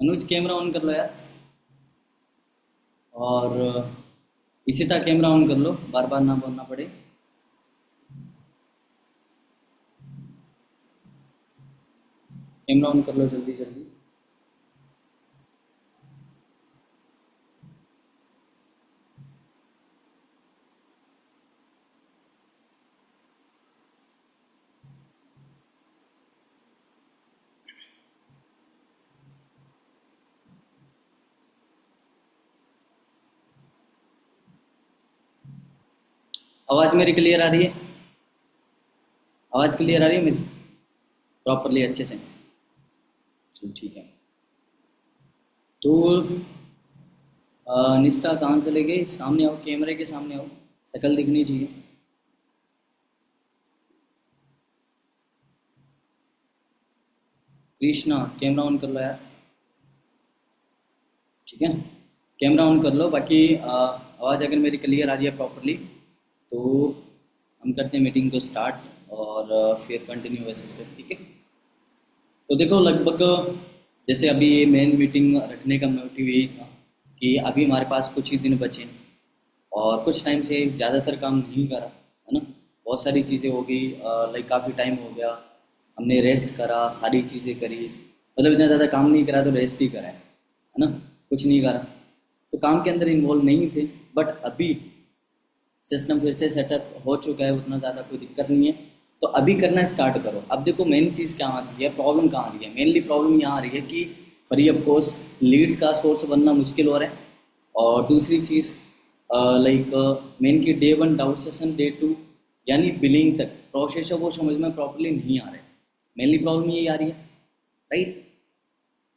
Anuj camera on कर लो यार। और इसी तरह कैमरा ऑन कर लो, बार बार ना बोलना पड़े। कैमरा ऑन कर लो जल्दी जल्दी। आवाज़ मेरी क्लियर आ रही है? आवाज़ क्लियर आ रही है मेरी प्रॉपरली अच्छे से? चलो ठीक है। तो निष्ठा कहाँ चले गए? सामने आओ, कैमरे के सामने आओ, शक्ल दिखनी चाहिए। कृष्णा कैमरा ऑन कर लो यार। ठीक है, कैमरा ऑन कर लो। बाकी आवाज़ अगर मेरी क्लियर आ रही है प्रॉपरली तो हम करते हैं मीटिंग को स्टार्ट, और फिर कंटिन्यू बेसिस पे। ठीक है, तो देखो लगभग जैसे अभी ये मेन मीटिंग रखने का मोटिव यही था कि अभी हमारे पास कुछ ही दिन बचे और कुछ टाइम से ज़्यादातर काम नहीं करा है ना। बहुत सारी चीज़ें हो गई, लाइक काफ़ी टाइम हो गया, हमने रेस्ट करा, सारी चीज़ें करी, मतलब इतना ज़्यादा काम नहीं करा तो रेस्ट ही करा है ना, कुछ नहीं करा तो काम के अंदर इन्वॉल्व नहीं थे। बट अभी सिस्टम फिर से सेटअप हो चुका है, उतना ज़्यादा कोई दिक्कत नहीं है। तो अभी करना स्टार्ट करो। अब देखो मेन चीज़ क्या आती है, प्रॉब्लम कहाँ आ रही है? मेनली प्रॉब्लम यहाँ आ रही है कि फ्री ऑफ कोर्स लीड्स का सोर्स बनना मुश्किल हो रहा है। और दूसरी चीज़ लाइक मेन की day one doubt session, day two यानी बिलिंग तक प्रोसेस है वो समझ में प्रॉपरली नहीं आ रहा है। मेनली प्रॉब्लम यही आ रही है, राइट?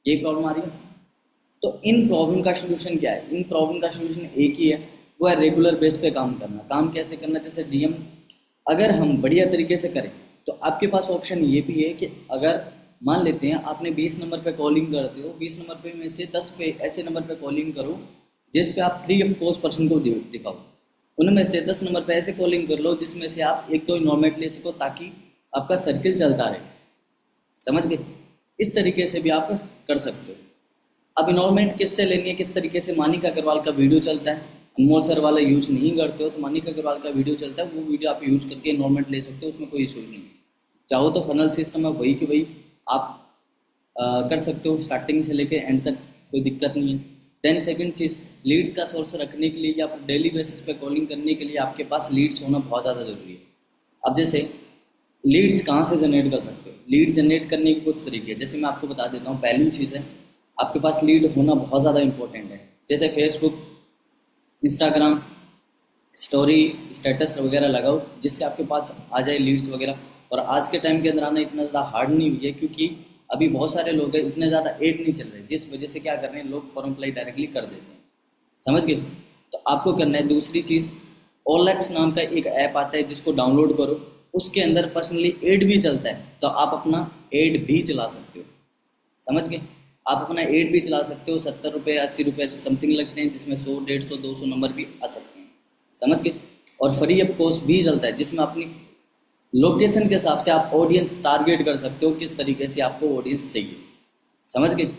यही प्रॉब्लम आ रही है। तो इन प्रॉब्लम का सोल्यूशन क्या है? इन प्रॉब्लम का सोल्यूशन एक ही है, वो है रेगुलर बेस पे काम करना। काम कैसे करना? जैसे डीएम अगर हम बढ़िया तरीके से करें तो आपके पास ऑप्शन ये भी है कि अगर मान लेते हैं आपने 20 नंबर पे कॉलिंग करते हो, 20 नंबर पे में से 10 पे ऐसे नंबर पे कॉलिंग करो जिस पे आप फ्री ऑफ कॉस्ट पर्सन को दिखाओ। उनमें से 10 नंबर पे ऐसे कॉलिंग कर लो जिसमें से आप एक दो इन्वॉल्वमेंट ले सको ताकि आपका सर्किल चलता रहे। समझ गए? इस तरीके से भी आप कर सकते हो। अब इन्वॉल्वमेंट किससे लेनी है, किस तरीके से? मानिका अग्रवाल का वीडियो चलता है, अनमोल सर वाला यूज़ नहीं करते हो तो मानिका अग्रवाल का वीडियो चलता है, वो वीडियो आप यूज़ करके इन्वॉल्वमेंट ले सकते हो, उसमें कोई इशूज़ नहीं है। चाहो तो फनल सिस्टम है वही कि वही आप कर सकते हो स्टार्टिंग से लेके एंड तक, कोई दिक्कत नहीं है। देन सेकंड चीज़, लीड्स का सोर्स रखने के लिए या डेली बेसिस पे कॉलिंग करने के लिए आपके पास लीड्स होना बहुत ज़्यादा ज़रूरी है। अब जैसे लीड्स कहाँ से जनरेट कर सकते हो? लीड जनरेट करने के कुछ तरीके हैं, जैसे मैं आपको बता देता हूँ। पहली चीज़ है आपके पास लीड होना बहुत ज़्यादा इंपॉर्टेंट है। जैसे फेसबुक, इंस्टाग्राम स्टोरी, स्टेटस वगैरह लगाओ जिससे आपके पास आ जाए लीड्स वगैरह। और आज के टाइम के अंदर आना इतना ज़्यादा हार्ड नहीं हुई है क्योंकि अभी बहुत सारे लोग हैं, इतने ज़्यादा ऐड नहीं चल रहे, जिस वजह से क्या कर रहे हैं लोग फॉर्म अप्लाई डायरेक्टली कर देते हैं। समझ गए? तो आपको करना है दूसरी चीज़, ओलेक्स नाम का एक ऐप आता है जिसको डाउनलोड करो, उसके अंदर पर्सनली एड भी चलता है तो आप अपना एड भी चला सकते हो। समझ गए? आप अपना एड भी चला सकते हो। 70 रुपये 80 रुपये समथिंग लगते हैं जिसमें 100 150 200 नंबर भी आ सकते हैं। समझ गए? और फ्री ऑफ कॉस्ट भी चलता है जिसमें अपनी लोकेशन के हिसाब से आप ऑडियंस टारगेट कर सकते हो, किस तरीके से आपको ऑडियंस चाहिए। समझ गए?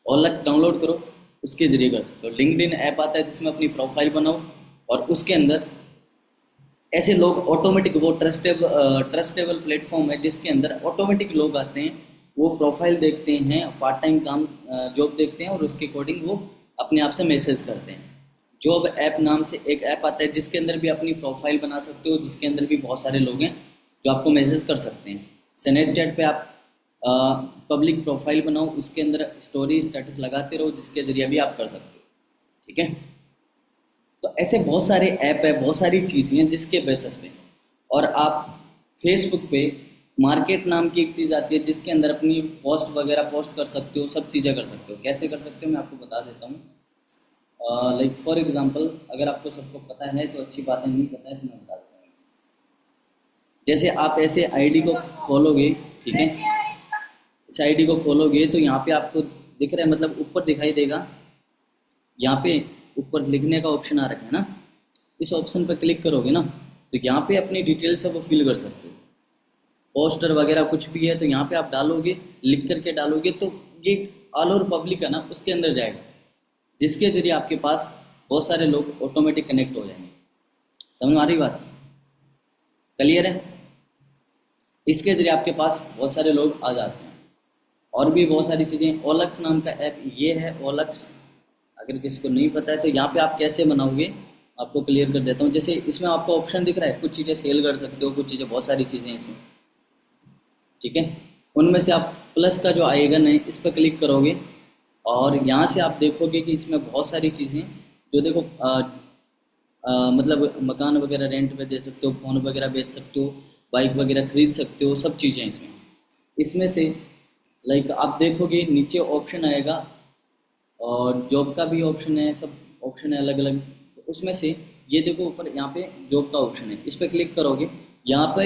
ओलेक्स डाउनलोड करो, उसके जरिए कर सकते हो। लिंक्डइन ऐप आता है जिसमें अपनी प्रोफाइल बनाओ और उसके अंदर ऐसे लोग ऑटोमेटिक, वो ट्रस्टेबल प्लेटफॉर्म है जिसके अंदर ऑटोमेटिक लोग आते हैं, वो प्रोफाइल देखते हैं, पार्ट टाइम काम जॉब देखते हैं और उसके अकॉर्डिंग वो अपने आप से मैसेज करते हैं। जॉब ऐप नाम से एक ऐप आता है जिसके अंदर भी अपनी प्रोफाइल बना सकते हो, जिसके अंदर भी बहुत सारे लोग हैं जो आपको मैसेज कर सकते हैं। स्नैपचैट पे आप पब्लिक प्रोफाइल बनाओ, उसके अंदर स्टोरी स्टेटस लगाते रहो जिसके जरिए भी आप कर सकते हो। ठीक है? तो ऐसे बहुत सारे ऐप है, बहुत सारी चीज़ें हैं जिसके बेसिस पे। और आप फेसबुक पे मार्केट नाम की एक चीज़ आती है जिसके अंदर अपनी पोस्ट वगैरह पोस्ट कर सकते हो, सब चीज़ें कर सकते हो। कैसे कर सकते हो मैं आपको बता देता हूँ। लाइक फॉर एग्जांपल, अगर आपको सबको पता है तो अच्छी बात है, नहीं पता है तो मैं बता देता हूँ। जैसे आप ऐसे आईडी को खोलोगे, ठीक है, इस आईडी को खोलोगे तो यहाँ पे आपको दिख रहा है, मतलब ऊपर दिखाई देगा, यहाँ पे ऊपर लिखने का ऑप्शन आ रखा है ना, इस ऑप्शन पर क्लिक करोगे ना तो यहाँ पे अपनी डिटेल्स है वो फिल कर सकते हो। पोस्टर वगैरह कुछ भी है तो यहाँ पे आप डालोगे, लिख करके डालोगे तो ये ऑल ओवर पब्लिक है ना उसके अंदर जाएगा, जिसके जरिए आपके पास बहुत सारे लोग ऑटोमेटिक कनेक्ट हो जाएंगे। समझ में आ रही बात? क्लियर है? इसके जरिए आपके पास बहुत सारे लोग आ जाते हैं। और भी बहुत सारी चीज़ें, ओलक्स नाम का ऐप ये है, ओलक्स। अगर किसी को नहीं पता है तो यहाँ पे आप कैसे बनाओगे आपको क्लियर कर देता हूँ। जैसे इसमें आपको ऑप्शन दिख रहा है, कुछ चीज़ें सेल कर सकते हो, कुछ चीज़ें, बहुत सारी चीज़ें हैं इसमें, ठीक है। उनमें से आप प्लस का जो आइकन है इस पर क्लिक करोगे और यहाँ से आप देखोगे कि इसमें बहुत सारी चीज़ें जो देखो मतलब मकान वगैरह रेंट पे दे सकते हो, फ़ोन वगैरह बेच सकते हो, बाइक वगैरह खरीद सकते हो, सब चीज़ें इसमें। इसमें से लाइक आप देखोगे नीचे ऑप्शन आएगा और जॉब का भी ऑप्शन है, सब ऑप्शन है अलग अलग। तो उसमें से ये देखो ऊपर यहाँ पे जॉब का ऑप्शन है, इस पर क्लिक करोगे। यहाँ पे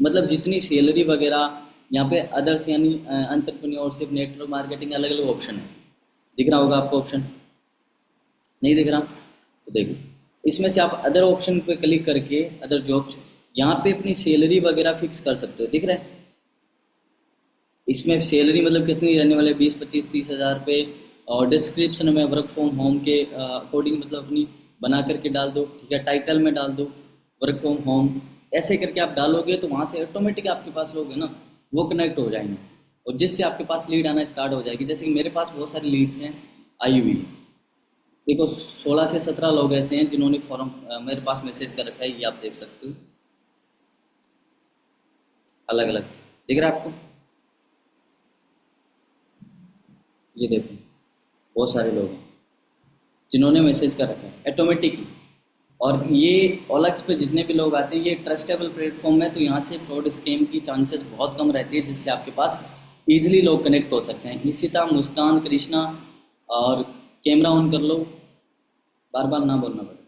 मतलब जितनी सैलरी वगैरह यहाँ पे अदर्स यानी एंटरप्रेन्योरशिप, नेटवर्क मार्केटिंग, अलग अलग ऑप्शन है। दिख रहा होगा आपको ऑप्शन? नहीं दिख रहा तो देखो, इसमें से आप अदर ऑप्शन पे क्लिक करके अदर जॉब्स, यहाँ पे अपनी सैलरी वगैरह फिक्स कर सकते हो। दिख रहा है? इसमें सैलरी मतलब कितनी रहने वाले, 20, 25, 30 हज़ार पे। और डिस्क्रिप्शन में वर्क फ्रॉम होम के अकॉर्डिंग मतलब अपनी बना करके डाल दो, ठीक है। टाइटल में डाल दो वर्क फ्रॉम होम, ऐसे करके आप डालोगे तो वहाँ से ऑटोमेटिक आपके पास लोग हैं ना वो कनेक्ट हो जाएंगे और जिससे आपके पास लीड आना स्टार्ट हो जाएगी। जैसे कि मेरे पास बहुत सारी लीड्स हैं आई हुई। देखो 16 से 17 लोग ऐसे हैं जिन्होंने फॉर्म मेरे पास मैसेज कर रखा है, ये आप देख सकते हो अलग अलग। दिख रहा है आपको? ये देखो बहुत सारे लोग हैं जिन्होंने मैसेज कर रखा है ऑटोमेटिकली। और ये ओलक्स पे जितने भी लोग आते हैं ये ट्रस्टेबल प्लेटफॉर्म है, तो यहाँ से फ्रॉड स्कैम की चांसेस बहुत कम रहती है, जिससे आपके पास इजीली लोग कनेक्ट हो सकते हैं। इशिता, मुस्कान, कृष्णा, और कैमरा ऑन कर लो, बार बार ना बोलना पड़े।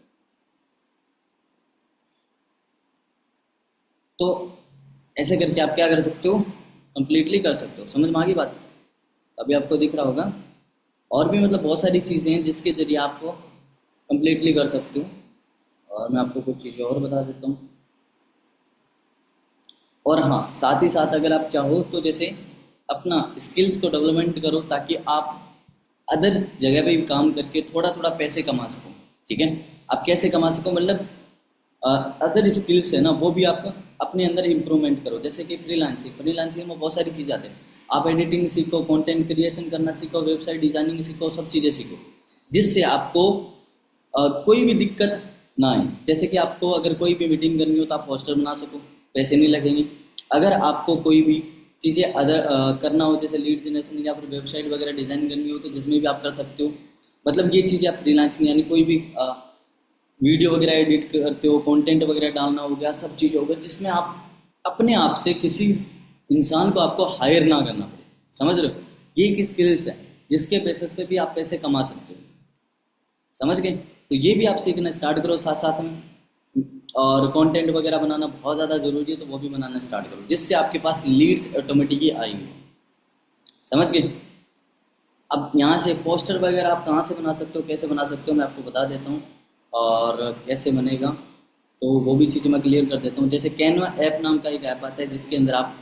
तो ऐसे करके आप क्या कर सकते हो, कंप्लीटली कर सकते हो। समझ में आ गई बात? अभी आपको दिख रहा होगा। और भी मतलब बहुत सारी चीज़ें हैं जिसके जरिए आपको कंप्लीटली कर सकते हो। और मैं आपको कुछ चीज़ें और बता देता हूँ। और हाँ, साथ ही साथ अगर आप चाहो तो जैसे अपना स्किल्स को डेवलपमेंट करो ताकि आप अदर जगह पे भी काम करके थोड़ा थोड़ा पैसे कमा सको, ठीक है। आप कैसे कमा सको मतलब अदर स्किल्स है ना वो भी आप अपने अंदर इम्प्रूवमेंट करो। जैसे कि फ्रीलांसिंग, फ्रीलांसिंग में बहुत सारी चीज़ें आती हैं। आप एडिटिंग सीखो, कंटेंट क्रिएशन करना सीखो, वेबसाइट डिजाइनिंग सीखो, सब चीज़ें सीखो जिससे आपको कोई भी दिक्कत ना आए। जैसे कि आपको अगर कोई भी मीटिंग करनी हो तो आप पोस्टर बना सको, पैसे नहीं लगेंगे। अगर आपको कोई भी चीज़ें अदर करना हो जैसे लीड जनरेशन या फिर वेबसाइट वगैरह डिज़ाइन करनी हो तो जिसमें भी आप कर सकते हो। मतलब ये चीज़ें आप फ्रीलांसिंग यानी कोई भी वीडियो वगैरह एडिट करते हो, कंटेंट वगैरह डालना हो गया, सब चीज़ हो गया जिसमें आप अपने आप से किसी इंसान को आपको हायर ना करना पड़े। समझ रहे हो? ये एक स्किल्स है जिसके बेसिस पे भी आप पैसे कमा सकते हो। समझ गए? तो ये भी आप सीखना स्टार्ट करो साथ साथ में। और कंटेंट वगैरह बनाना बहुत ज़्यादा ज़रूरी है तो वो भी बनाना स्टार्ट करो जिससे आपके पास लीड्स ऑटोमेटिकली आएंगे। समझ गए? अब यहाँ से पोस्टर वगैरह आप कहाँ से बना सकते हो, कैसे बना सकते हो, मैं आपको बता देता हूँ। और कैसे बनेगा तो वो भी चीज़ें मैं क्लियर कर देता हूँ। जैसे कैनवा ऐप नाम का एक ऐप आता है जिसके अंदर आप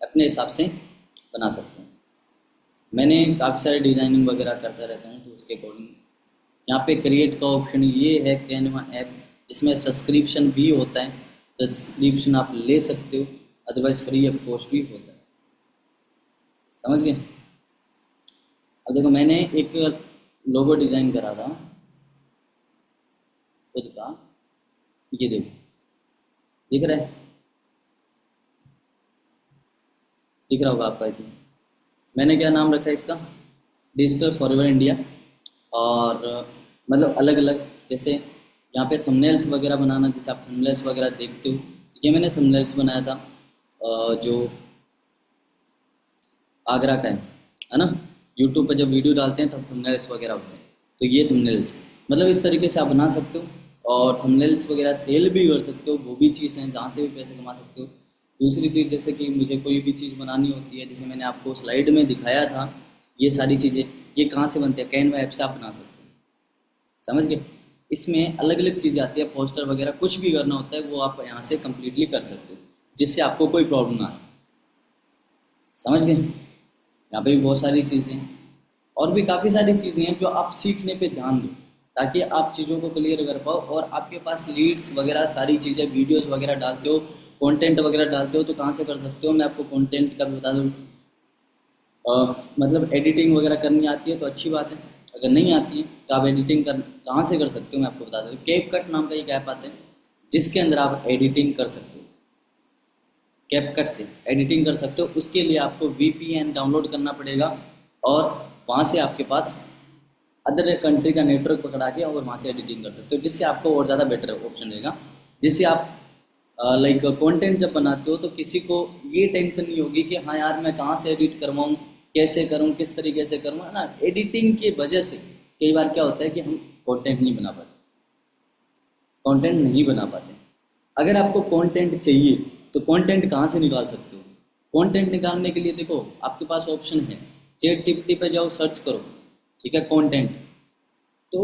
अपने हिसाब से बना सकते हैं। मैंने काफ़ी सारे डिज़ाइनिंग वगैरह करता रहता हूँ तो उसके अकॉर्डिंग यहाँ पे क्रिएट का ऑप्शन ये है कैनवा ऐप, जिसमें सब्सक्रिप्शन भी होता है। सब्सक्रिप्शन आप ले सकते हो, अदरवाइज फ्री ऑफ कॉस्ट भी होता है। समझ गए? अब देखो मैंने एक लोगो डिज़ाइन करा था खुद का, ये देखो दिख रहा है? दिख रहा होगा आपका। ये मैंने क्या नाम रखा है इसका, डिजिटल फॉरवर्ड इंडिया। और मतलब अलग अलग जैसे यहाँ पे थंबनेल्स वगैरह बनाना, जैसे आप थंबनेल्स वगैरह देखते हो, ये मैंने थंबनेल्स बनाया था जो आगरा का है ना। यूट्यूब पर जब वीडियो डालते हैं तब थंबनेल्स वगैरह होते हैं, तो ये थंबनेल्स मतलब इस तरीके से आप बना सकते हो। और थंबनेल्स वगैरह सेल भी कर सकते हो, वो भी चीज़ है जहाँ से भी पैसे कमा सकते हो। दूसरी चीज़ जैसे कि मुझे कोई भी चीज़ बनानी होती है, जैसे मैंने आपको स्लाइड में दिखाया था, ये सारी चीज़ें ये कहाँ से बनती है, कैनवा ऐप से आप बना सकते हो। समझ गए? इसमें अलग अलग चीज़ें आती है, पोस्टर वगैरह कुछ भी करना होता है वो आप यहाँ से कम्प्लीटली कर सकते हो जिससे आपको कोई प्रॉब्लम ना आए। समझ गए? यहाँ पे भी बहुत सारी चीज़ें हैं। और भी काफ़ी सारी चीज़ें हैं जो आप सीखने पे ध्यान दो, ताकि आप चीज़ों को क्लियर कर पाओ और आपके पास लीड्स वगैरह सारी चीज़ें, वीडियोस वगैरह डालते हो, कंटेंट वगैरह डालते हो तो कहाँ से कर सकते हो, मैं आपको कंटेंट का भी बता दूँ। मतलब एडिटिंग वगैरह करनी आती है तो अच्छी बात है, अगर नहीं आती है तो आप एडिटिंग कर कहाँ से कर सकते हो, मैं आपको बता दूँ। कैपकट नाम का एक ऐप आता है जिसके अंदर आप एडिटिंग कर सकते हो, कैपकट से एडिटिंग कर सकते हो। उसके लिए आपको वीपीएन डाउनलोड करना पड़ेगा और वहाँ से आपके पास अदर कंट्री का नेटवर्क पकड़ा के और वहाँ से एडिटिंग कर सकते हो, जिससे आपको और ज़्यादा बेटर ऑप्शन रहेगा। जिससे आप लाइक कंटेंट जब बनाते हो तो किसी को ये टेंशन नहीं होगी कि हाँ यार मैं कहाँ से एडिट करवाऊँ, कैसे करूँ, किस तरीके से करूँ, है ना। एडिटिंग की वजह से कई बार क्या होता है कि हम कंटेंट नहीं बना पाते, कंटेंट नहीं बना पाते। अगर आपको कंटेंट चाहिए तो कंटेंट कहाँ से निकाल सकते हो? कंटेंट निकालने के लिए देखो आपके पास ऑप्शन है, चैट जीपीटी पे जाओ, सर्च करो, ठीक है, कंटेंट, तो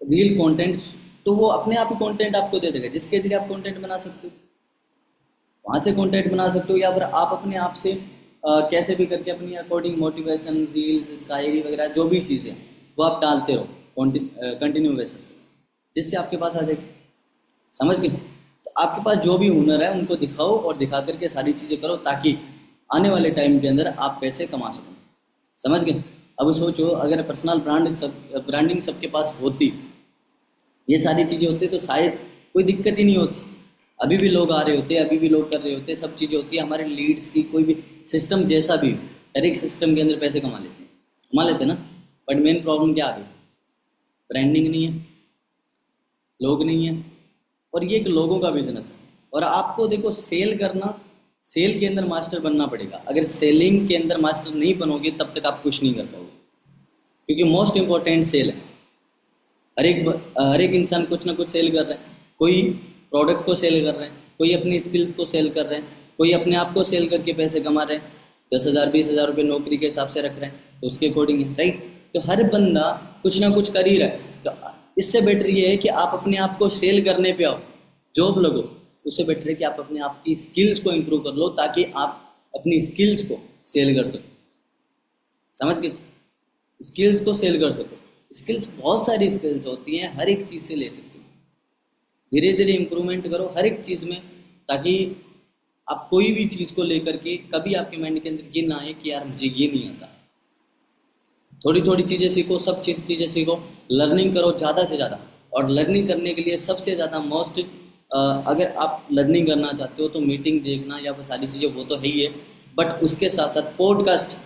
रील कंटेंट, तो वो अपने आप ही कंटेंट आपको दे देगा जिसके जरिए आप कंटेंट बना सकते हो। वहाँ से कंटेंट बना सकते हो या फिर आप अपने आप से कैसे भी करके अपनी अकॉर्डिंग मोटिवेशन रील्स, शायरी वगैरह जो भी चीज़ें वो आप डालते रहो कंटिन्यू बेसिस पे, जिससे आपके पास आ जाएगी। समझ गए? तो आपके पास जो भी हुनर है उनको दिखाओ और दिखा करके सारी चीज़ें करो, ताकि आने वाले टाइम के अंदर आप पैसे कमा सको। समझ गए? अब सोचो अगर पर्सनल ब्रांडिंग सबके पास होती, ये सारी चीज़ें होती तो शायद कोई दिक्कत ही नहीं होती। अभी भी लोग आ रहे होते, अभी भी लोग कर रहे होते, सब चीज़ें होती है। हमारे लीड्स की कोई भी सिस्टम जैसा भी हो, हर एक सिस्टम के अंदर पैसे कमा लेते ना। बट मेन प्रॉब्लम क्या आ गई? ब्रांडिंग नहीं है, लोग नहीं है, और ये एक लोगों का बिजनेस है। और आपको देखो सेल करना, सेल के अंदर मास्टर बनना पड़ेगा। अगर सेलिंग के अंदर मास्टर नहीं बनोगे तब तक आप कुछ नहीं कर पाओगे, क्योंकि मोस्ट इंपॉर्टेंट सेल है। हर एक इंसान कुछ ना कुछ सेल कर रहा है, कोई प्रोडक्ट को सेल कर रहा है, कोई अपनी स्किल्स को सेल कर रहा है, कोई अपने आप को सेल करके पैसे कमा रहे हैं। 10,000 20,000 रुपये नौकरी के हिसाब से रख रहे हैं तो उसके अकॉर्डिंग है, राइट। तो हर बंदा कुछ ना कुछ कर ही रहा है। तो इससे बेटर ये है कि आप अपने आप को सेल करने पे आओ, जॉब लगो। उससे बेटर है कि आप अपने आप की स्किल्स को इम्प्रूव कर लो, ताकि आप अपनी स्किल्स को सेल कर सको। समझ गए? स्किल्स को सेल कर सको। स्किल्स बहुत सारी स्किल्स होती हैं, हर एक चीज़ से ले सकते हो। धीरे धीरे इम्प्रूवमेंट करो हर एक चीज़ में, ताकि आप कोई भी चीज़ को लेकर के कभी आपके माइंड के अंदर ये ना आए कि यार मुझे ये नहीं आता। थोड़ी थोड़ी चीज़ें सीखो, सब चीज़ें सीखो, लर्निंग करो ज़्यादा से ज़्यादा। और लर्निंग करने के लिए सबसे ज़्यादा मोस्ट, अगर आप लर्निंग करना चाहते हो तो मीटिंग देखना या फिर सारी चीज़ें वो तो है ही है, बट उसके साथ साथ पॉडकास्ट,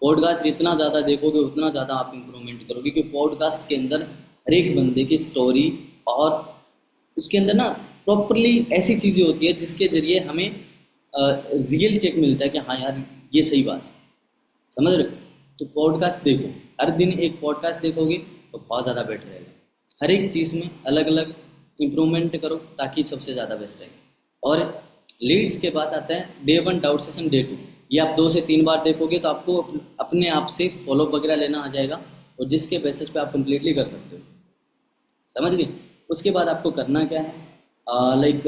पॉडकास्ट जितना ज़्यादा देखोगे उतना ज़्यादा आप इम्प्रूवमेंट करोगे। क्योंकि पॉडकास्ट के अंदर हर एक बंदे की स्टोरी, और उसके अंदर ना प्रॉपरली ऐसी चीज़ें होती है जिसके ज़रिए हमें रियल चेक मिलता है कि हाँ यार ये सही बात है। समझ रहे हो? तो पॉडकास्ट देखो, हर दिन एक पॉडकास्ट देखोगे तो बहुत ज़्यादा बेटर रहेगा। हर एक चीज़ में अलग अलग इम्प्रूवमेंट करो, ताकि सबसे ज़्यादा बेस्ट रहे। और लीड्स के बाद आता है डे 1 डाउट सेशन, डे 2। ये आप 2 से 3 बार देखोगे तो आपको अपने आप से फॉलो वगैरह लेना आ जाएगा, और जिसके बेसिस पे आप कंप्लीटली कर सकते हो। समझ गए? उसके बाद आपको करना क्या है, लाइक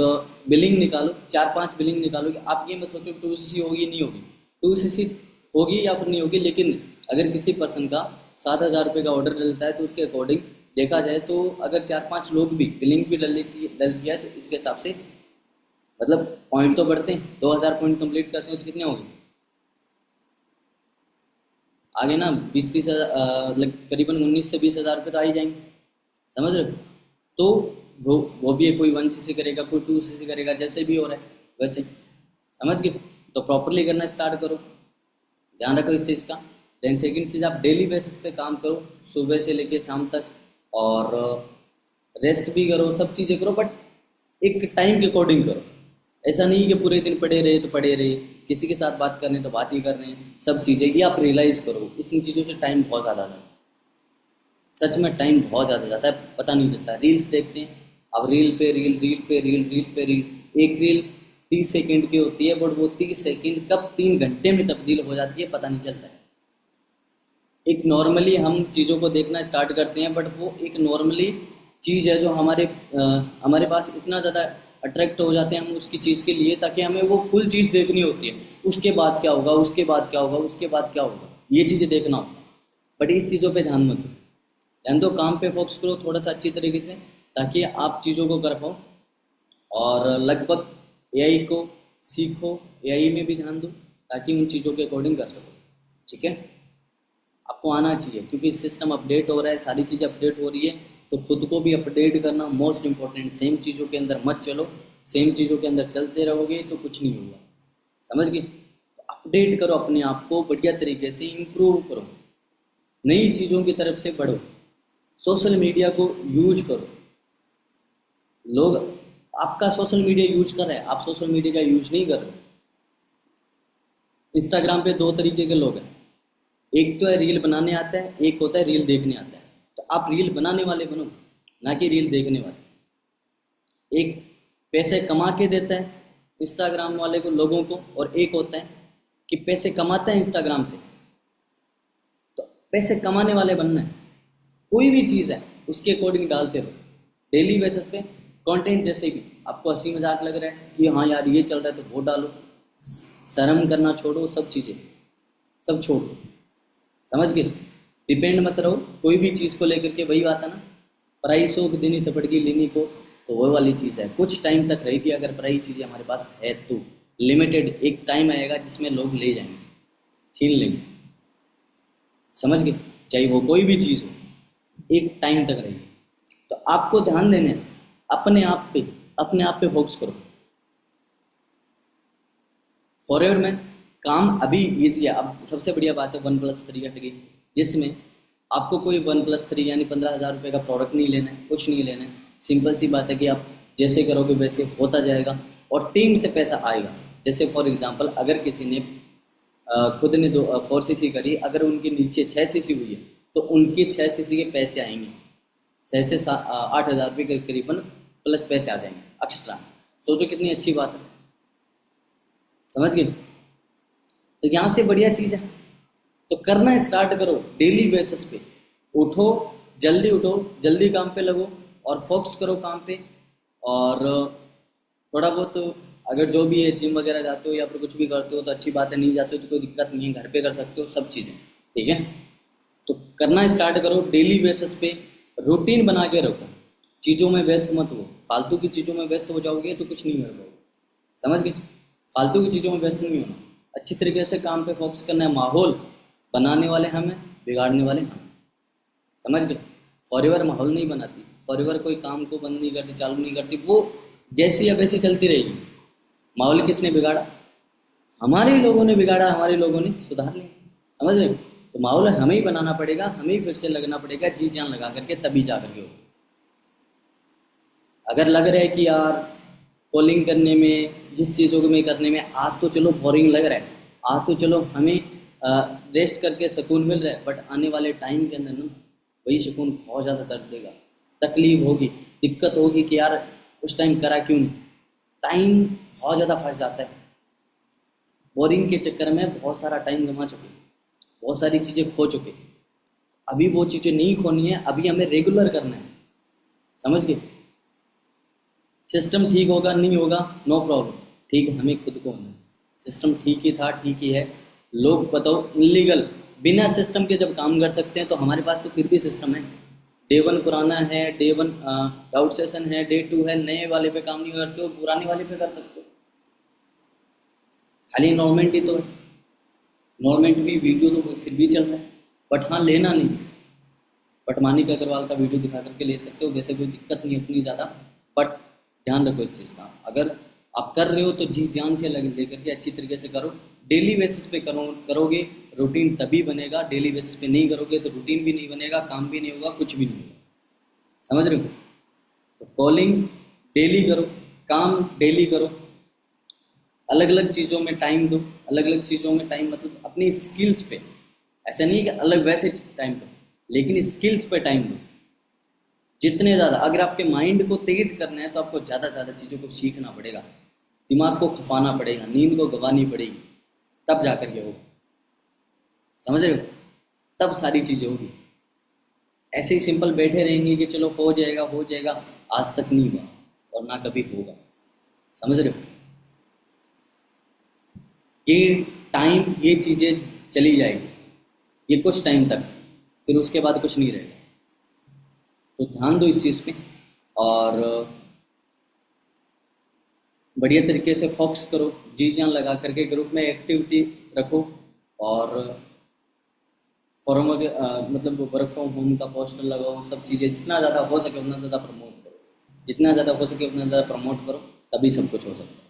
बिलिंग निकालो, 4-5 बिलिंग निकालो। कि आप ये मत सोचो 2cc होगी नहीं होगी, 2cc होगी या फिर नहीं होगी, लेकिन अगर किसी पर्सन का 7,000 रुपये का ऑर्डर डलता है तो उसके अकॉर्डिंग देखा जाए तो अगर 4-5 लोग भी बिलिंग भी डलती है तो इसके हिसाब से मतलब पॉइंट तो बढ़ते हैं। 2,000 पॉइंट कंप्लीट करते हैं तो कितने होंगे आगे ना, 20-30 हज़ार, करीबन 19 से 20,000 रुपये तो आ ही जाएंगे। समझ रहे हो? तो वो भी है, कोई 1cc करेगा, कोई 2cc करेगा, जैसे भी हो रहा है वैसे। समझ गए? तो प्रॉपरली करना स्टार्ट करो, ध्यान रखो इस चीज़ का। देन सेकंड चीज़, आप डेली बेसिस पे काम करो, सुबह से लेके शाम तक, और रेस्ट भी करो, सब चीज़ें करो, बट एक टाइम के अकॉर्डिंग करो। ऐसा नहीं कि पूरे दिन पड़े रहे तो पड़े रहे, किसी के साथ बात करने तो बात ही कर रहे हैं, सब चीज़ें ये आप रियलाइज़ करो। इन चीज़ों से टाइम बहुत ज़्यादा जाता है, सच में टाइम बहुत ज़्यादा जाता है, पता नहीं चलता। रील्स देखते हैं, अब रील पे रील, रील पे रील, रील पे रील। एक रील 30 सेकंड की होती है, बट वो 30 सेकंड कब 3 घंटे में तब्दील हो जाती है पता नहीं चलता है। एक नॉर्मली हम चीज़ों को देखना स्टार्ट करते हैं, बट वो एक नॉर्मली चीज़ है जो हमारे पास इतना ज़्यादा अट्रैक्ट हो जाते हैं हम उसकी चीज़ के लिए, ताकि हमें वो फुल चीज़ देखनी होती है। उसके बाद क्या होगा, उसके बाद क्या होगा, उसके बाद क्या होगा, ये चीज़ें देखना होता है। बट इस चीज़ों पे ध्यान मत दो, ध्यान दो काम पे फोकस करो थोड़ा सा अच्छी तरीके से, ताकि आप चीज़ों को कर पाओ। और लगभग एआई को सीखो, एआई में भी ध्यान दो, ताकि उन चीज़ों के अकॉर्डिंग कर सको। ठीक है, आपको आना चाहिए, क्योंकि सिस्टम अपडेट हो रहा है, सारी चीज़ें अपडेट हो रही है, तो खुद को भी अपडेट करना मोस्ट इम्पोर्टेंट। सेम चीज़ों के अंदर मत चलो, सेम चीज़ों के अंदर चलते रहोगे तो कुछ नहीं होगा। समझ गए? अपडेट करो अपने आप को, बढ़िया तरीके से इम्प्रूव करो, नई चीज़ों की तरफ से बढ़ो, सोशल मीडिया को यूज करो। लोग आपका सोशल मीडिया यूज कर रहे हैं, आप सोशल मीडिया का यूज नहीं कर रहे। इंस्टाग्राम पे दो तरीके के लोग हैं, एक तो है रील बनाने आता है, एक होता है रील देखने आता है। तो आप रील बनाने वाले बनो, ना कि रील देखने वाले। एक पैसे कमा के देता है इंस्टाग्राम वाले को, लोगों को, और एक होता है कि पैसे कमाता है इंस्टाग्राम से। तो पैसे कमाने वाले बनना है। कोई भी चीज़ है उसके अकॉर्डिंग डालते रहो, डेली बेसिस पे कंटेंट। जैसे भी आपको हंसी मजाक लग रहा है कि हाँ यार ये चल रहा है तो वो डालो, शर्म करना छोड़ो, सब चीज़ें सब छोड़ो। समझ गए? डिपेंड मत रहो कोई भी चीज़ को लेकर के। वही बात है ना, पराई शौक देनी थपड़गी लेनी कोस, तो वो वाली चीज़ है, कुछ टाइम तक रहेगी। अगर पराई चीज़ें हमारे पास है तो लिमिटेड एक टाइम आएगा जिसमें लोग ले जाएंगे, छीन लेंगे। समझ गए? चाहे वो कोई भी चीज़ हो, एक टाइम तक रहेगी। तो आपको ध्यान देना है अपने आप पे, अपने आप पे फोकस करो। फॉरएवर में काम अभी ईजी है। अब सबसे बढ़िया बात है OnePlus 3 हट गई, जिसमें आपको कोई OnePlus 3 यानी 15,000 रुपये का प्रोडक्ट नहीं लेना है, कुछ नहीं लेना है। सिंपल सी बात है कि आप जैसे करोगे वैसे होता जाएगा, और टीम से पैसा आएगा। जैसे फॉर एग्जांपल अगर किसी ने खुद ने 4cc करी, अगर उनके नीचे 6cc हुई है तो उनके 6cc के पैसे आएंगे, 6 से 8 हज़ार रुपये के करीबन प्लस पैसे आ जाएंगे एक्स्ट्रा। सोचो कितनी अच्छी बात है। समझ गए? तो यहाँ से बढ़िया चीज़ है, तो करना स्टार्ट करो डेली बेसिस पे। उठो, जल्दी उठो, जल्दी काम पे लगो, और फोकस करो काम पे। और थोड़ा बहुत अगर जो भी है जिम वगैरह जाते हो या फिर कुछ भी करते हो तो अच्छी बात है, नहीं जाते हो तो कोई दिक्कत नहीं है, घर पे कर सकते हो सब चीज़ें। ठीक है, तो करना स्टार्ट करो डेली बेसिस पे, रूटीन बना के रखो, चीज़ों में व्यस्त मत हो। फालतू की चीज़ों में व्यस्त हो जाओगे तो कुछ नहीं कर पाओगे। समझ गए? फालतू की चीज़ों में व्यस्त नहीं होना, अच्छी तरीके से काम पे फोकस करना है। माहौल बनाने वाले हम हैं, बिगाड़ने वाले हम हैं। समझ गए? फॉरएवर माहौल नहीं बनाती, फॉरएवर कोई काम को बंद नहीं करती, चालू नहीं करती, वो जैसी या वैसी चलती रहेगी। माहौल किसने बिगाड़ा? हमारे ही लोगों ने बिगाड़ा, हमारे लोगों ने सुधार लिया। समझ रहे हो? तो माहौल हमें ही बनाना पड़ेगा, हमें ही फिर से लगना पड़ेगा, जी जान लगा करके, तभी जा करके होगा। अगर लग रहा है कि यार कॉलिंग करने में, जिस चीज़ों को में करने में आज तो चलो बोरिंग लग रहा है, आज तो चलो हमें रेस्ट करके सुकून मिल रहा है, बट आने वाले टाइम के अंदर ना वही सुकून बहुत ज़्यादा दर्द देगा, तकलीफ होगी, दिक्कत होगी कि यार उस टाइम करा क्यों नहीं। टाइम बहुत ज़्यादा फंस जाता है, बोरिंग के चक्कर में बहुत सारा टाइम गंवा चुके, बहुत सारी चीज़ें खो चुके। अभी वो चीज़ें नहीं खोनी है, अभी हमें रेगुलर करना है। समझ गए? सिस्टम ठीक होगा नहीं होगा नो प्रॉब्लम, ठीक है, हमें खुद को होना है। सिस्टम ठीक ही था, ठीक ही है। लोग बताओ इलीगल बिना सिस्टम के जब काम कर सकते हैं, तो हमारे पास तो फिर भी सिस्टम है। डे 1 पुराना है, डे 1 डाउट सेशन है, डे 2 है, नए वाले पे काम नहीं करते हो, पुराने वाले पे कर सकते हो। खाली इन्वॉल्वमेंट ही तो है, इन्वॉल्वमेंट भी वीडियो तो फिर भी चल रहा है, बट हाँ लेना नहीं। बट मानिक अग्रवाल का वीडियो दिखा करके ले सकते हो, वैसे कोई दिक्कत नहीं उतनी ज़्यादा। बट ध्यान रखो इस चीज़ का, अगर आप कर रहे हो तो जी जान से लगे लेकर के अच्छी तरीके से करो, डेली बेसिस पे करोगे रूटीन तभी बनेगा। डेली बेसिस पे नहीं करोगे तो रूटीन भी नहीं बनेगा, काम भी नहीं होगा, कुछ भी नहीं होगा। समझ रहे हो? तो कॉलिंग डेली करो, काम डेली करो, अलग अलग चीज़ों में टाइम दो। अलग अलग चीज़ों में टाइम मतलब अपनी स्किल्स पे, ऐसा नहीं है कि अलग वैसे टाइम दो, लेकिन स्किल्स पे टाइम दो जितने ज़्यादा। अगर आपके माइंड को तेज करना है तो आपको ज़्यादा ज़्यादा चीज़ों को सीखना पड़ेगा, दिमाग को खपाना पड़ेगा, नींद को गंवानी पड़ेगी, तब जाकर के होगा। समझ रहे हो? तब सारी चीज़ें होगी। ऐसे ही सिंपल बैठे रहेंगे कि चलो हो जाएगा हो जाएगा, आज तक नहीं हुआ और ना कभी होगा। समझ रहे हो? ये टाइम, ये चीज़ें चली जाएगी, ये कुछ टाइम तक। फिर उसके बाद कुछ नहीं रहेगा। तो ध्यान दो इस चीज़ पे और बढ़िया तरीके से फोकस करो, जी जान लगा करके ग्रुप में एक्टिविटी रखो और फॉरम मतलब वर्क फ्रॉम होम का पोस्टर लगाओ, सब चीज़ें जितना ज़्यादा हो सके उतना ज़्यादा प्रमोट करो, जितना ज़्यादा हो सके उतना ज़्यादा प्रमोट करो, तभी सब कुछ हो सकता है।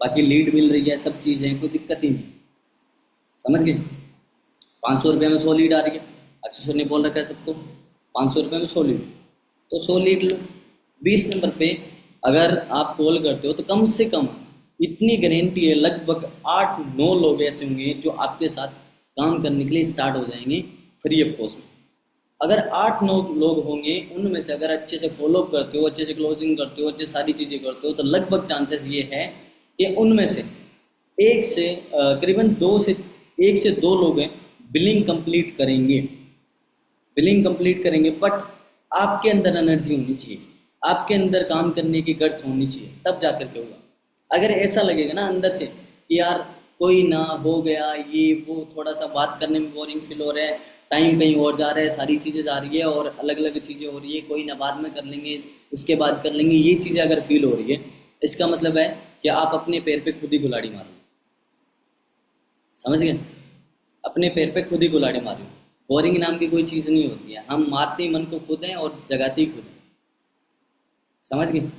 बाकी लीड मिल रही है, सब चीज़ें, कोई दिक्कत ही नहीं। समझ गए? 500 रुपये में 100 लीड आ रही है, अक्षय सर ने बोल रखा है सबको 500 रुपये में 100 लीड, तो 100 लीड लो। 20 नंबर पे अगर आप कॉल करते हो तो कम से कम इतनी गारंटी है, लगभग 8-9 लोग ऐसे होंगे जो आपके साथ काम करने के लिए स्टार्ट हो जाएंगे फ्री ऑफ कॉस्ट में। अगर 8-9 लोग होंगे, उनमें से अगर अच्छे से फॉलो करते हो, अच्छे से क्लोजिंग करते हो, अच्छे सारी चीज़ें करते हो, तो लगभग चांसेस ये है कि उनमें से एक से करीबन 1 से 2 लोग हैं बिलिंग कंप्लीट करेंगे, बिलिंग कंप्लीट करेंगे। बट आपके अंदर एनर्जी होनी चाहिए, आपके अंदर काम करने की गट्स होनी चाहिए, तब जा कर के होगा। अगर ऐसा लगेगा ना अंदर से कि यार कोई ना, हो गया ये वो, थोड़ा सा बात करने में बोरिंग फील हो रहा है, टाइम कहीं और जा रहा है, सारी चीज़ें जा रही है और अलग अलग चीज़ें हो रही है, कोई ना बाद में कर लेंगे, उसके बाद कर लेंगे, ये चीज़ें अगर फील हो रही है, इसका मतलब है कि आप अपने पैर पे खुद ही कुल्हाड़ी मार रहे हो। समझ गए? अपने पैर पे खुद ही कुल्हाड़ी मार रहे हो। बोरिंग नाम की कोई चीज़ नहीं होती है, हम मारते ही मन को खुद हैं और जगाते ही खुद हैं। समझ गए?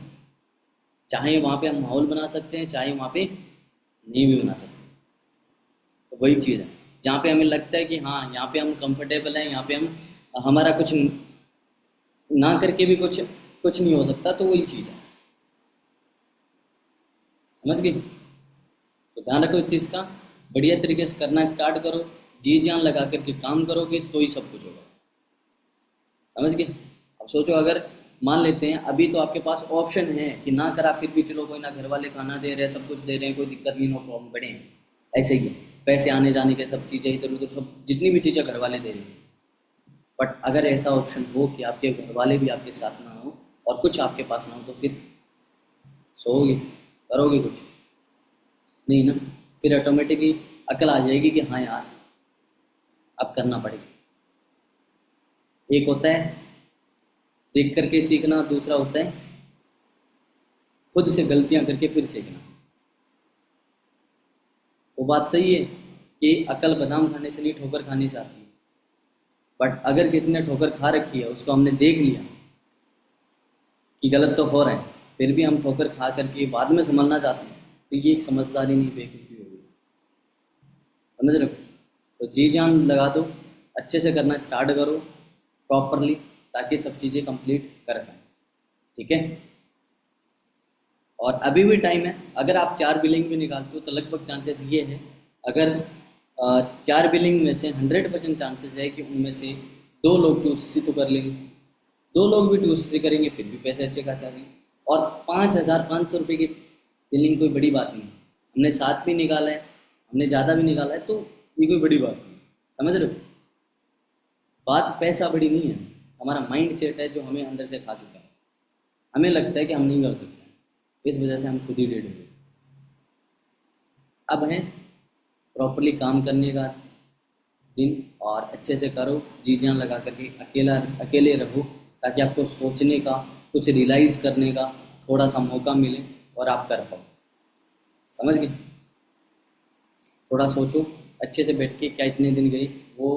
चाहे वहाँ पे हम माहौल बना सकते हैं, चाहे वहाँ पे नहीं भी बना सकते। तो वही चीज़ है, जहाँ पे हमें लगता है कि हाँ यहाँ पे हम कंफर्टेबल हैं, यहाँ पे हम हमारा कुछ ना करके भी कुछ कुछ नहीं हो सकता, तो वही चीज़ है। समझ गए? तो ध्यान रखो इस चीज़ का, बढ़िया तरीके से करना स्टार्ट करो, जी जान लगा करके काम करोगे तो ही सब कुछ होगा। समझ गए? अब सोचो, अगर मान लेते हैं अभी तो आपके पास ऑप्शन है कि ना करा फिर भी चलो कोई ना, घर वाले खाना दे रहे हैं, सब कुछ दे रहे हैं, कोई दिक्कत नहीं, नो प्रॉब्लम, बढ़े ऐसे ही है। पैसे आने जाने के सब चीज़ें इधर उधर सब जितनी भी चीज़ें घर वाले दे रहे हैं। बट अगर ऐसा ऑप्शन हो कि आपके घर वाले भी आपके साथ ना हो और कुछ आपके पास ना हो, तो फिर सोओगे, करोगे कुछ नहीं ना। फिर ऑटोमेटिकली अकल आ जाएगी कि हाँ यार अब करना पड़ेगा। एक होता है देख करके सीखना, दूसरा होता है खुद से गलतियां करके फिर सीखना। वो बात सही है कि अकल बादाम खाने से नहीं, ठोकर खाने से आती है। बट अगर किसी ने ठोकर खा रखी है, उसको हमने देख लिया कि गलत तो हो रहा है, फिर भी हम ठोकर खा करके बाद में समझना चाहते हैं, तो ये एक समझदारी नहीं, बेवकूफ़ी होगी। समझ रहे हो? तो जी जान लगा दो, अच्छे से करना स्टार्ट करो प्रॉपरली, ताकि सब चीज़ें कंप्लीट कर पाएँ। ठीक है? और अभी भी टाइम है, अगर आप 4 बिलिंग भी निकालते हो तो लगभग चांसेस ये है, अगर 4 बिलिंग में से 100% चांसेस है कि उनमें से 2 लोग टूसी तो कर लेंगे, 2 लोग भी टूसी करेंगे, फिर भी पैसे अच्छे खासे आएंगे। और 5,500 रुपये की बिलिंग कोई बड़ी बात नहीं है। हमने 7 भी निकाला है, हमने ज़्यादा भी निकाला है, तो ये कोई बड़ी बात नहीं। समझ रहे हो? बात पैसा बड़ी नहीं है, हमारा माइंड सेट है जो हमें अंदर से खा चुका है। हमें लगता है कि हम नहीं कर सकते, इस वजह से हम खुद ही डेड हुए। अब है प्रॉपरली काम करने का दिन, और अच्छे से करो, जी जान लगा करके अकेले रहो, ताकि आपको सोचने का, कुछ रियलाइज़ करने का थोड़ा सा मौका मिले और आप कर पाओ। समझ गए? थोड़ा सोचो अच्छे से बैठ के, क्या इतने दिन गए वो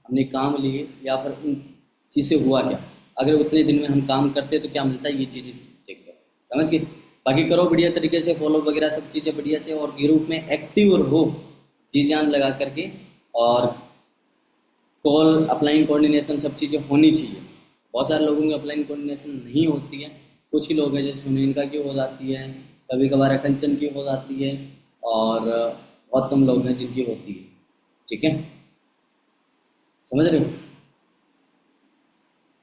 हमने काम लिए या फिर उन चीज़ से हुआ क्या, अगर उतने दिन में हम काम करते तो क्या मिलता है, ये चीज़ें चेक करो। समझ गए? बाकी करो बढ़िया तरीके से फॉलो वगैरह सब चीज़ें बढ़िया से, और ग्रुप में एक्टिव रहो जी जान लगा करके, और कॉल अपलाइन कोऑर्डिनेशन सब चीज़ें होनी चाहिए। बहुत सारे लोगों की अपलाइन कोऑर्डिनेशन नहीं होती है, कुछ ही लोग हैं जैसे सुनील की हो जाती है, कभी कभार कंचन की हो जाती है, और बहुत कम लोग हैं जिनकी होती है। ठीक है? समझ रहे हो?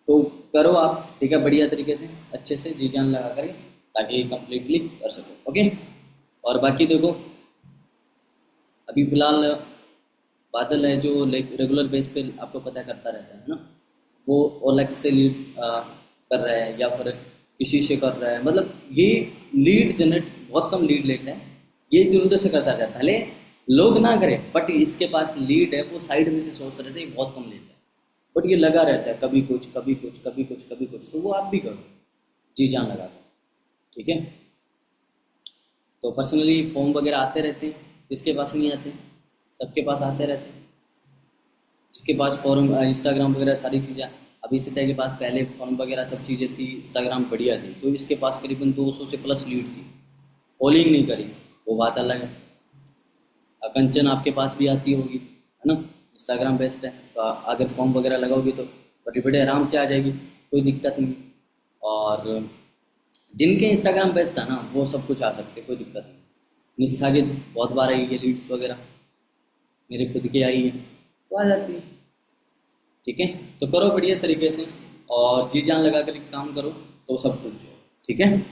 तो करो आप, ठीक है, बढ़िया तरीके से अच्छे से जी जान लगा करें, ताकि कंप्लीटली कर सको। ओके? और बाकी देखो, अभी फिलहाल बादल है जो रेगुलर बेस पे आपको पता करता रहता है ना, वो ओलेक्स से लीड कर रहा है या फिर किसी से कर रहा है, मतलब ये लीड जनरेट बहुत कम लीड लेता है, ये इधर उधर से करता रहता है। भले लोग ना करें, बट इसके पास लीड है, वो साइड में से सोच रहे थे, बहुत कम लेता है। बट ये लगा रहता है, कभी कुछ कभी कुछ कभी कुछ कभी कुछ, तो वो आप भी करो जी जान लगा कर। ठीक है, तो पर्सनली फॉर्म वगैरह आते रहते हैं, किसके पास नहीं आते, सबके पास आते रहते हैं। जिसके पास फॉर्म इंस्टाग्राम वगैरह सारी चीज़ें, अभी सीता के पास पहले फॉर्म वगैरह सब चीज़ें थी, इंस्टाग्राम बढ़िया थी, तो इसके पास करीबन 200 से प्लस लीड थी, कॉलिंग नहीं करी, वो बात अलग है। कंचन आपके पास भी आती होगी, है ना, इंस्टाग्राम बेस्ट है, तो अगर फॉर्म वगैरह लगाओगे तो बड़े बड़े आराम से आ जाएगी, कोई दिक्कत नहीं। और जिनके इंस्टाग्राम बेस्ट है ना, वो सब कुछ आ सकते, कोई दिक्कत नहीं। निष्ठा के बहुत बार आई है लीड्स वगैरह, मेरे खुद के आई है, तो आ जाती है। ठीक है, तो करो बढ़िया तरीके से और जी जान लगा कर काम करो, तो सब कुछ हो। ठीक है,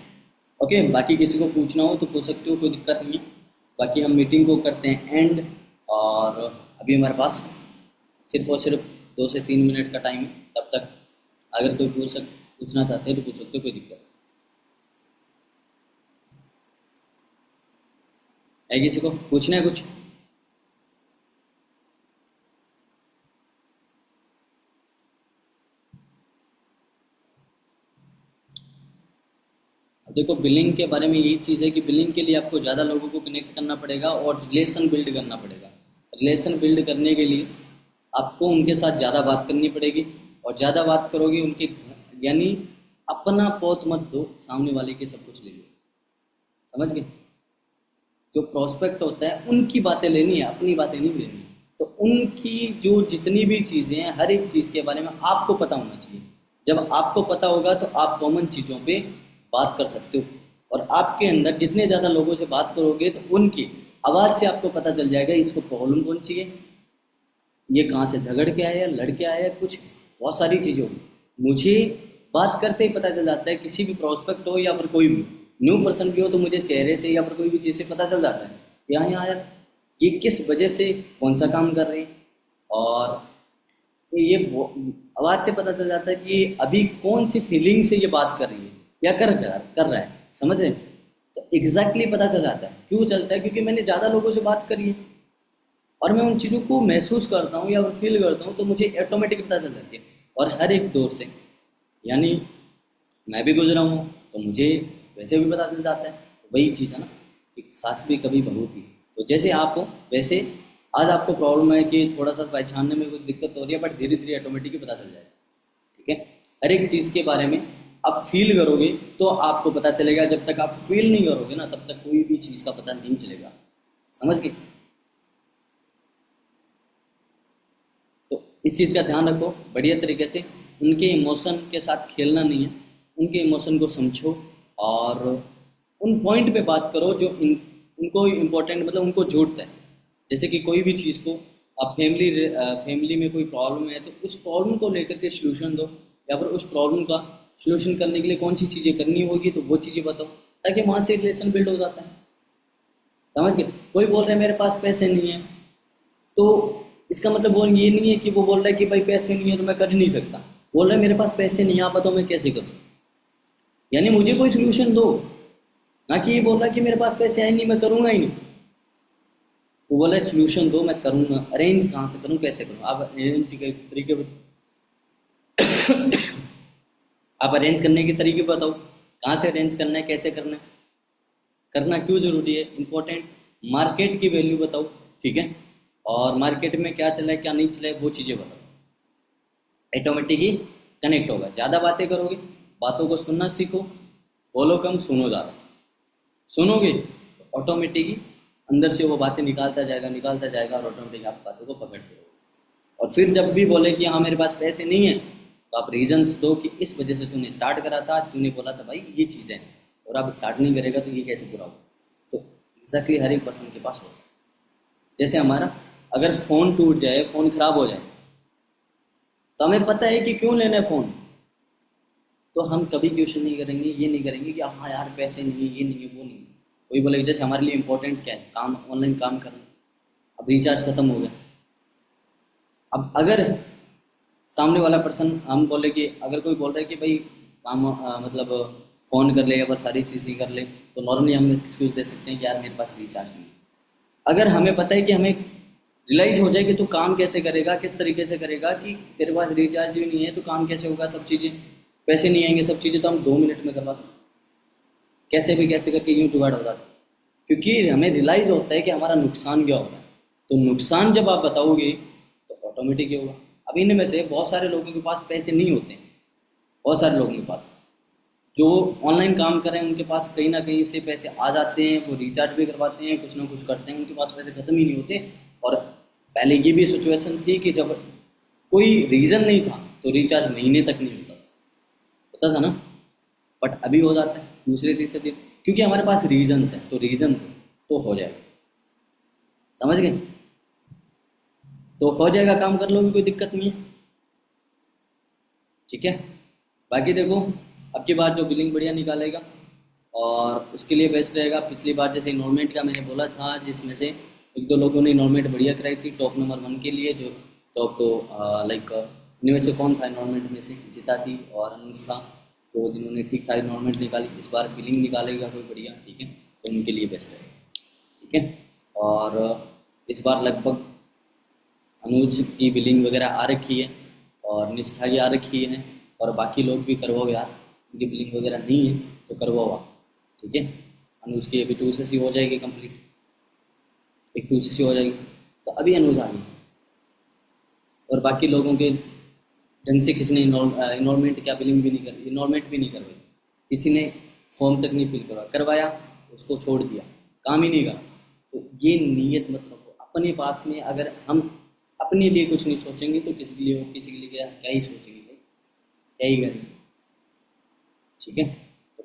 ओके, बाकी किसी को पूछना हो तो पूछ सकते हो, कोई दिक्कत नहीं है। बाकी हम मीटिंग को करते हैं एंड, और अभी हमारे पास सिर्फ और सिर्फ 2 से 3 मिनट का टाइम है, तब तक अगर कोई पूछना चाहते हैं तो पूछ सकते हो, कोई दिक्कत है किसी को पूछना है कुछ? अब देखो, बिलिंग के बारे में यही चीज़ है कि बिलिंग के लिए आपको ज़्यादा लोगों को कनेक्ट करना पड़ेगा और रिलेशन बिल्ड करना पड़ेगा। रिलेशन बिल्ड करने के लिए आपको उनके साथ ज़्यादा बात करनी पड़ेगी, और ज़्यादा बात करोगे उनके यानी अपना पोत मत दो, सामने वाले के सब कुछ ले लो। समझ गए? जो प्रोस्पेक्ट होता है उनकी बातें लेनी है, अपनी बातें नहीं लेनी। तो उनकी जो जितनी भी चीज़ें हैं, हर एक चीज़ के बारे में आपको पता होना चाहिए। जब आपको पता होगा तो आप कॉमन चीज़ों पे बात कर सकते हो, और आपके अंदर जितने ज़्यादा लोगों से बात करोगे तो उनकी आवाज़ से आपको पता चल जाएगा इसको प्रॉब्लम कौन सी है, ये कहाँ से झगड़ के आया, लड़ के आया, कुछ बहुत सारी चीज़ें होगी। मुझे बात करते ही पता चल जाता है, किसी भी प्रोस्पेक्ट हो या फिर कोई भी न्यू पर्सन भी हो, तो मुझे चेहरे से या फिर कोई भी चीज़ से पता चल जाता है यहाँ यहाँ यार ये किस वजह से कौन सा काम कर रहे हैं, और ये आवाज़ से पता चल जाता है कि ये अभी कौन सी फीलिंग से ये बात कर रही है या कर रहा है। समझ रहे हैं? तो एग्जैक्टली पता चल जाता है। क्यों चलता है? क्योंकि मैंने ज़्यादा लोगों से बात करी है और मैं उन चीज़ों को महसूस करता हूँ या फील करता हूँ, तो मुझे ऑटोमेटिक पता चल जाती है। और हर एक दौर से, यानी मैं भी गुजरा हूँ तो मुझे वैसे भी पता चल जाता है। वही चीज़ है ना, एक सास भी कभी बहू थी। तो जैसे आप हो वैसे आज आपको प्रॉब्लम है कि थोड़ा सा पहचानने में कुछ दिक्कत हो रही है, बट धीरे धीरे ऑटोमेटिकली पता चल जाएगा। ठीक है, हर एक चीज़ के बारे में आप फील करोगे तो आपको पता चलेगा। जब तक आप फील नहीं करोगे ना, तब तक कोई भी चीज़ का पता नहीं चलेगा। समझ गए? तो इस चीज़ का ध्यान रखो बढ़िया तरीके से। उनके इमोशन के साथ खेलना नहीं है, उनके इमोशन को समझो और उन पॉइंट पे बात करो जो उनको इम्पोर्टेंट, मतलब उनको जोड़ता है। जैसे कि कोई भी चीज़ को आप फैमिली में कोई प्रॉब्लम है तो उस प्रॉब्लम को लेकर के सल्यूशन दो, या फिर उस प्रॉब्लम का सल्यूशन करने के लिए कौन सी चीज़ें करनी होगी तो वो चीज़ें बताओ, ताकि वहाँ से रिलेशन बिल्ड हो जाता है। समझ गए? कोई बोल रहा है मेरे पास पैसे नहीं है, तो इसका मतलब वो ये नहीं है कि वो बोल रहा है कि भाई पैसे नहीं है तो मैं कर ही नहीं सकता। बोल रहा है मेरे पास पैसे नहीं, आप बताओ मैं कैसे करूँ, यानी मुझे कोई सोल्यूशन दो। ना कि ये बोल रहा है कि मेरे पास पैसे आए नहीं, मैं करूँगा ही नहीं। वो बोला सोल्यूशन दो, मैं करूँगा। अरेंज कहाँ से करूँ, कैसे करूँ? आप अरेंज के तरीके आप अरेंज करने के तरीके बताओ, कहाँ से अरेंज करना है, कैसे करना है, करना क्यों जरूरी है, इंपॉर्टेंट। मार्केट की वैल्यू बताओ, ठीक है, और मार्केट में क्या चला है क्या नहीं चला है वो चीज़ें बताओ। ऑटोमेटिकली कनेक्ट होगा। ज़्यादा बातें करोगे, बातों को सुनना सीखो, बोलो कम सुनो ज़्यादा। सुनोगे तो ऑटोमेटिकली अंदर से वो बातें निकालता जाएगा और ऑटोमेटिकली आप बातों को पकड़ते रहोगे। और फिर जब भी बोले कि हाँ मेरे पास पैसे नहीं है, तो आप रीजंस दो कि इस वजह से तूने स्टार्ट करा था, तूने बोला था भाई ये चीज़ है, और आप स्टार्ट नहीं करेगा तो ये कैसे पूरा होगा। तो एग्जैक्टली हर एक पर्सन के पास होता है। जैसे हमारा अगर फ़ोन टूट जाए, फ़ोन ख़राब हो जाए, तो हमें पता है कि क्यों लेना है फ़ोन, तो हम कभी क्वेश्चन नहीं करेंगे, ये नहीं करेंगे कि हाँ यार पैसे नहीं है, ये नहीं है, वो नहीं है। कोई बोलेगा जैसे हमारे लिए इंपॉर्टेंट क्या है, काम, ऑनलाइन काम करना। अब रिचार्ज खत्म हो गया, अब अगर सामने वाला पर्सन, हम बोले कि अगर कोई बोल रहा है कि भाई काम मतलब फ़ोन कर ले या फिर सारी चीज़ें कर ले, तो नॉर्मली हम एक्सक्यूज़ दे सकते हैं कि यार मेरे पास रिचार्ज नहीं है। अगर हमें पता है कि हमें रियलाइज हो जाए कि तू काम कैसे करेगा, किस तरीके से करेगा, कि तेरे पास रिचार्ज भी नहीं है तो काम कैसे होगा, सब चीज़ें, पैसे नहीं आएंगे, सब चीज़ें तो हम 2 मिनट में करवा सकते हैं, कैसे भी कैसे करके यूँ जुगाड़ हो जाता है। क्योंकि हमें रियलाइज होता है कि हमारा नुकसान क्या होगा, तो नुकसान जब आप बताओगे तो ऑटोमेटिक ही होगा। अब इनमें से बहुत सारे लोगों के पास पैसे नहीं होते हैं, बहुत सारे लोगों के पास जो ऑनलाइन काम कर रहे हैं उनके पास कहीं ना कहीं से पैसे आ जाते हैं, वो रिचार्ज भी करवाते हैं, कुछ ना कुछ करते हैं, उनके पास पैसे खत्म ही नहीं होते। और पहले ये भी सिचुएशन थी कि जब कोई रीज़न नहीं था तो रिचार्ज महीने तक नहीं होता था ना, बट अभी हो जाता है दूसरे तीसरे दिन, क्योंकि हमारे पास रीजन है, तो रीज़न तो हो जाएगा। समझ गए? तो हो जाएगा, काम कर लोगे, कोई दिक्कत नहीं है। ठीक है। बाकी देखो, अब की बार जो बिलिंग बढ़िया निकालेगा और उसके लिए बेस्ट रहेगा। पिछली बार जैसे इन्वॉल्वमेंट का मैंने बोला था, जिसमें से एक दो लोगों ने इन्वॉल्वमेंट बढ़िया कराई थी, टॉप नंबर 1 के लिए, जो टॉप तो लाइक इनमें से कौन था इन्वॉल्वमेंट में से, जिता थी और अनुज था, तो जिन्होंने ठीक ठाक इन्वॉल्वमेंट निकाली। इस बार बिलिंग निकालेगा कोई बढ़िया, ठीक है, तो उनके लिए बेस्ट रहेगा। ठीक है। और इस बार लगभग अनुज की बिलिंग वगैरह आ रखी है और निष्ठा की आ रखी है, और बाकी लोग भी करवाओ यार, उनकी बिलिंग वगैरह नहीं है तो करवाओ आप। ठीक है। अनुज की अभी 2 से हो जाएगी कंप्लीट, एक 2 से हो जाएगी, तो अभी अनुज आ गई। और बाकी लोगों के ढंग से किसी ने इन्वॉल्वमेंट क्या बिलिंग भी नहीं कर, इन्वॉल्वमेंट भी नहीं करवाई, किसी ने फॉर्म तक नहीं फिल करवाया, उसको छोड़ दिया, काम ही नहीं करा। तो ये नीयत मत रखो अपने पास में। अगर हम अपने लिए कुछ नहीं सोचेंगे तो किसी के लिए, और किसी के लिए क्या क्या ही सोचेंगे भाई, क्या ही करेंगे। ठीक है।